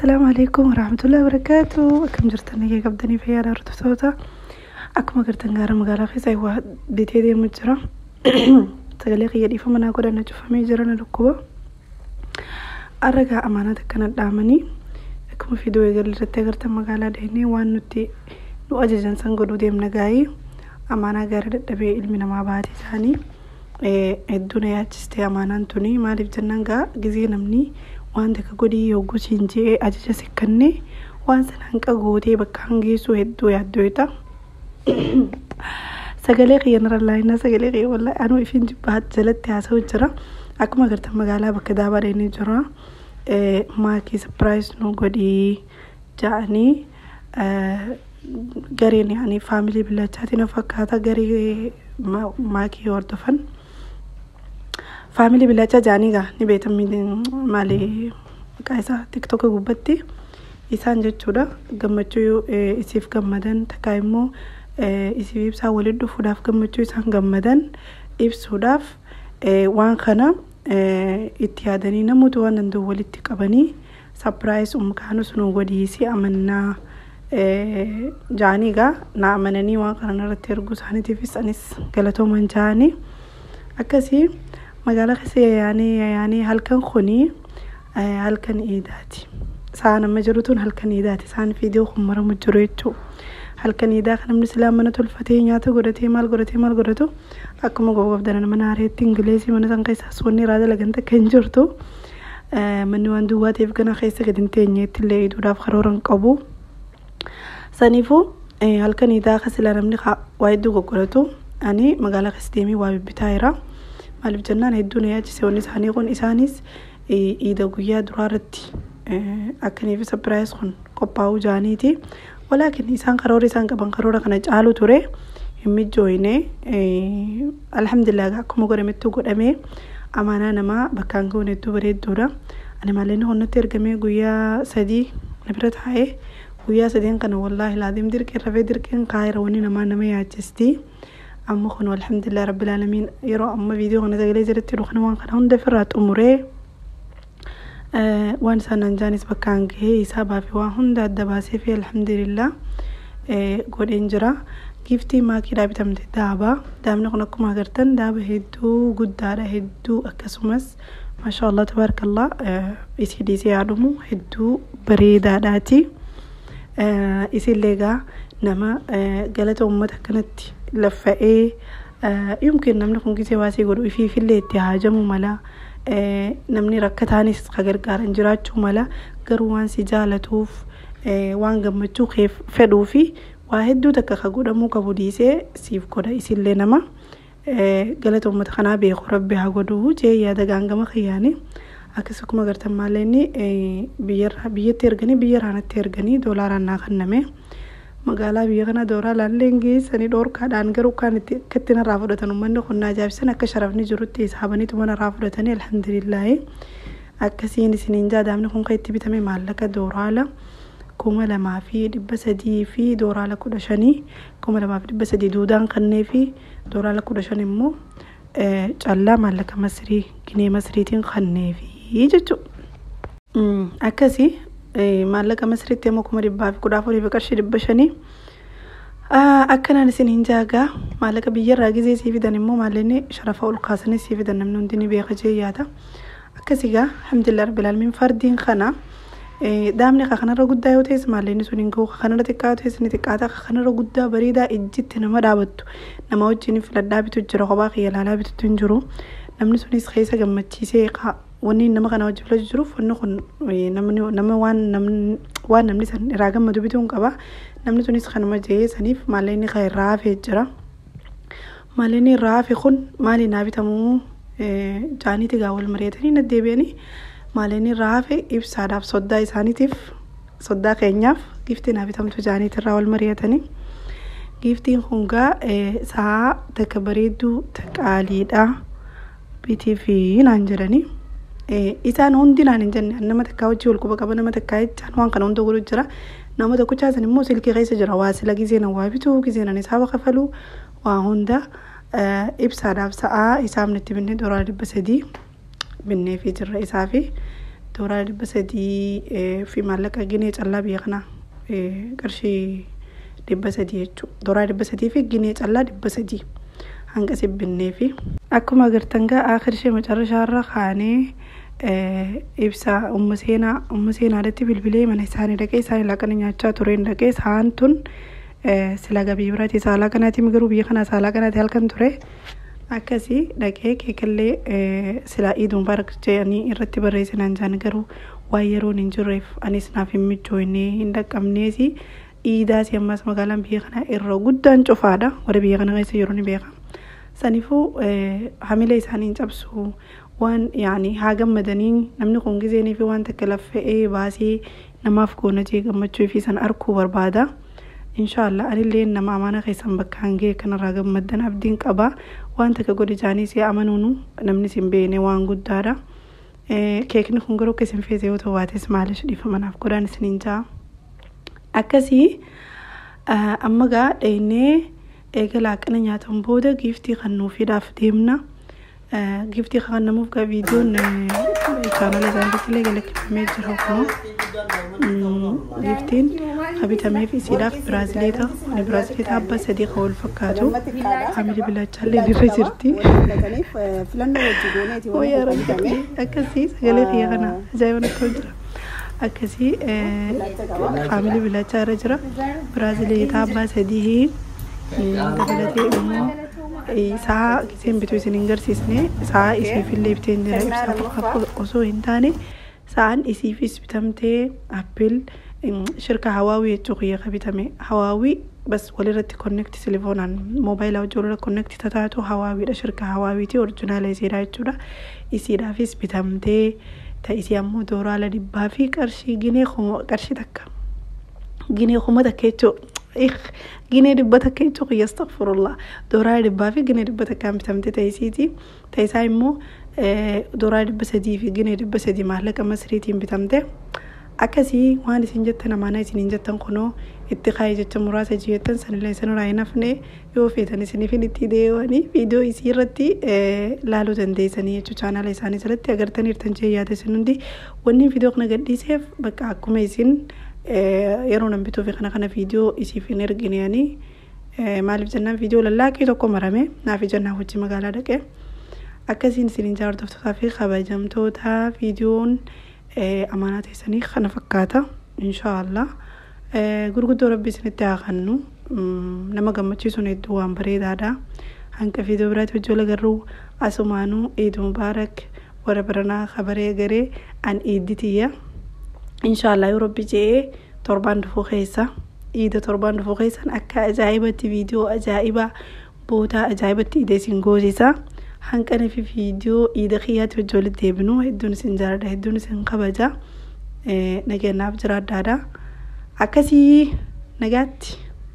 السلام عليكم ورحمة الله وبركاته. أكم جرتني قبضني في يارا رتوتا أكما قرتن غارة مقالة في ساي واحد ديتي دي مجرى تقلي قيادي فمنا قد أنا جفامي جرنا ركوبة أرجع أمانة كانت دامني أكما في دوي قرل رتي قرتن مقالة دهني وان نتي نو أججن سنقودو ديم نقاي أمانة قرر دبي علمنا مع بعض ثاني الدنيا تستي أمانة توني ما لبجنن قا جزي نمني waan daka godii yogguu siinjee ajaja sikkannee waan sanaan qagootee bakka hangeessu hedduu yaaddoota sagalee qiyyanara laayinaa sagalee qiyya wallahi anuu ifin jibbaat jalatti haasa'u jira akkuma agartan magaalaa bakka daabaa dheenii jira maakii surprise nu godhii ja'anii gareen yaanii faamilii billachaatiin fakkaata garii maakii hordofan family bilacha jaaniga ni beetam maali kaisa tiktok gubbatti isaan jechuudha gammachuu isiif gammadan takaaimmoo isiif ibsaa waliin dhufuudhaaf gammachuu isaan gammadan ibsuudhaaf waan kana itti yaadanii namoota waan danda'u walitti qabanii surprise umkaanus nu godhiisi amannaa jaaniga na amananii waan kana irratti ergu isaaniitiifis anis galatooman jaanii akkasii magaalaa keessee yaani halkan khuni halkan iidaati saana ma jirutuun halkan iidaati saan fiidiyoo khumara mujjiro jechu halkan iidaa kan namni islaamana tolfatee nyaata godhatee maal godhatu akkuma gogobdanan mana areetti ingiliisii mana san keessa soonni raada laganta kan jirtu manni waan duwwaateef gana keessa gadin teenyeetti illee iiduudhaaf karooran qabu saniifuu halkan iidaa kasila namni waa hedduu goggodhatu ani magaalaa keessa deemee waa bibbitaayira maaliif jennaan hedduun yaachise wanni isaanii kun isaanis iida guyyaa duraarratti akkaniif surprise kun qophaa'uu jaaniiti walaakin isaan karoora isaan qaban karoora kana caalu ture himijjooyne alhamdulillah akkuma godhamettu godhamee amaanaa namaa bakkaan ga'uun hedduu bareedduudha ani maalleen honnatti ergamee guyyaa 3 nabira taa'ee guyyaa 3 kana wallaahi laadim dirqee rafee dirqeen kaayira wanni nama yaachisti amma kun alhamdulillah rabbil alamin yaro amma video kana sagalee jirti dhukhna waan kana hunda firraat umuree waan sanan jaanis bakkaan gahee hisaabaa fi waan hunda adda baasee fi alhamdulillah godheen jira giftii maakii dhaabitamte daabni kun akkuma agartan daaba hedduu guddaadha hedduu akkasumas maashaallah tabarakallah isiidisee yaadumu hedduu bareedaadhaati isillee nama galata ummata kanatti lafa'ee yumkin namni kun gisee waasii godhu ifiifillee itti haajamu mala namni rakkataanis gargaaran jiraachuu mala garuu waan si jaalatuuf waan gammachuu keef fedhuu fi waa hedduu takka ka godhamuu qabu dhiisee siif godha isillee nama galata ummata kanaa beeku rabbi haa godhuu jee yaada gaangama kiyyaanii akkasuma agartan maalleeni biyyatti erganii biyya raanatti erganii doolaaraan naa kanname magaalaa biyya kana doolaalaan geessanii dhoorkaadhaan garuu kan itti narraa fudhatan uummanni kun ajaa'ibsan akka sharafni jirutti hisaabaniitu mana irraa fudhatanii alhamdulillah akkasiin isiniin jaadaamni kun kan itti bitame maallaqa doolaara 2,300 fi doolaara 15 2,300 duudaan kannee fi doolaara 15 immoo callaa maallaqa masrii ginee masriitiin kannee fi jechuudha akkasii maallaqa masriitti immoo 1,400 fi qarshii 500 akkanaan isin hin jaagaa maallaqa biyyarraa gizee sii fidan immoo maalleen sharafa ol kaasanii sii fidan namni hundi ni beeka jee yaada akkasigaa alhamdulillah rabbil alamin fardiin kana daamni kanarra guddaa yoo ta'es maalleen sun hin ga'u kanarra xiqqaa yoo ta'es ni xiqqaata kanarra guddaa bareedaa ijjitti nama dhaabattu nama wajjin filadhaa bitu jira kophaa kiyya laalaa bitutu hin jiru namni sunis keessa gammachiisee wanni nama kana wajjin filachu jiruuf wanni kun nama waan namni san irraa gammadu bituun qaba namni sunis kanuma jee saniif maalleen kan irraa hafee jira maalleen irraa hafe kun maali naa bitamuu jaaniiti gaa wal mari'atanii na deebi'anii maalleen irraa hafe ibsaadhaaf soddaa isaaniitiif soddaa keenyaaf giftii naa bitamtu jaaniiti irraa wal mari'atanii giftiin kun gaa sa'a takka bareedduu taqaaliidha bitii fi naan jedhanii isaan hundi naan hin jenne nama takkaa wajjii wal quba qaba nama takkaa jechaan waan kana hunda godhu jira nama tokko chaasan immoo silkii keessa jira waa sila gizeen waa bituu gizeen ani isaaba kafalu waa hunda ibsaadhaaf sa'a isaamnitti binne doolaara 300 binnee fi jirra isaa fi دورة دبسدي في مالك جنيه الله بيغنى قرشي دبسدي يجو دورة دبسدي في جنيه الله دبسدي هنقسم بالنفي أكو ما قرتنجا آخر شيء مجرد شهر خاني إبسا أم سينا على تبي البلي من إسحاني دكي إسحاني لكن ينجا تورين دكي إسحانتون سلاجا بيبراتي سالا كناتي مغرو بيخنا سالا كناتي هلكن توري أكاسي دكي كيكلي سلا إيد مبارك جاني إرتب الرئيس نانجان غرو وايرو ننجرف أنيس نافي مجويني هندك أمنيسي إيدا سياماس مغالان بيخنا إرو قدان جفادا ورا بيخنا غيسي يروني بيخنا سانيفو حميلة إسحاني جابسو وان يعني هاجم مدنين نمني قنقي زيني في وان تكلف باسي نماف كونتي قمتشوي في سن أركو بربادا إن شاء الله أنا اللي نما أمانة خيسان بكانجي كان راجم مدن أبدين كأبا وان تكقولي جاني سي أمانونو نمني سنبيني وان قد دارا كيكني خنقرو كسن في زيو تواتس معلش دي فمن أفكران سنينجا أكسي أما قا ديني إيقلاك أنا نياتهم بودا جيفتي خنو في داف ديمنا جفتي خلنا موفق فيديو كانوا لازم بتلاقي لك ميجر هكذا جفتين خبيثة ما في سلاف برازيليتا البرازيليتا بس هدي خول فكاتو عملي بلا تشالي لرجرتي ويا ربي أكسي سجلي خيانا جايونا كونترا أكسي عملي بلا تشارجرا برازيليتا بس هدي دبلتي ساعة كيسين بتوي سنينجر سيسني ساعة إسي في اللي بتنجر إبسا فقط قصو هنتاني ساعة إسي في سبتمتي أبل شركة هواوي يتوقية خبيتامي هواوي بس ولرت كونكت تليفون عن موبايل أو جولة كونكت تتاتو هواوي دا شركة هواوي تي أورجونال يسيرا يتودا إسيرا في سبتمتي تا إسي أمو دورا لدبا في كرشي جيني خمو كرشي تكا جيني خمو تكيتو جيني دبتك يتوق يستغفر الله دورا دبا في جيني دبتك كان بتمتي تايسيتي تايساي مو دورا دبسدي في جيني دبسدي مهلك مسريتين بتمتي أكاسي وانا سنجتنا معنا سنجتن قنو اتخاي جت مراسة جيتن سن اللي سنو راي نفني يوفيتني سنفين اتدي واني فيديو يسيرتي لالو تندي سني يجو چانا لساني سلتي اگر تنير تنجي ياده سنندي واني فيديو قنا قدي سيف بقى اكو ميسين يرون بيتو في خنا فيديو يسي في نرجعني يعني مالف جنة فيديو للاكي توكو مرامي نافي جنة وجه مقالة دكي أكاسين سنجار دفتو في خباجم توتا فيديون أمانات سني خنا فكاتا إن شاء الله غرغدو ربي سنتاغنو لما قمتشي سنيدو وانبريد هذا هنك فيديو برات وجولا غرو أسمانو عيد مبارك وربرنا خبري غري عن عيدتي إن شاء الله يربي جي تربان دفو خيسا إيدا تربان دفو خيسا أكا أجايبة فيديو أجايبة بوتا أجايبة إيدا سنغوزيسا هنكنا في فيديو إيدا خيات وجولة ديبنو هدون سنجارة هدون سنقبجا نجينا بجراد دادا أكاسي نجات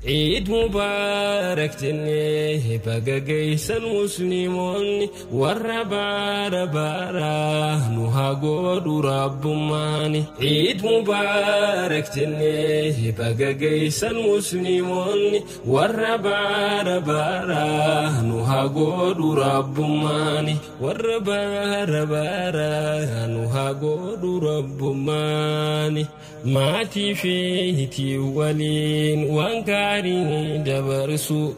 عيد مبارك تني بقاقيس المسلمون والربار بارا نوها قود رب ماني عيد مبارك تني بقاقيس المسلمون والربار بارا نوها قود رب ماني والربار بارا نوها قود رب ماني ماتي فيه تي ولين وانكاري دبرسو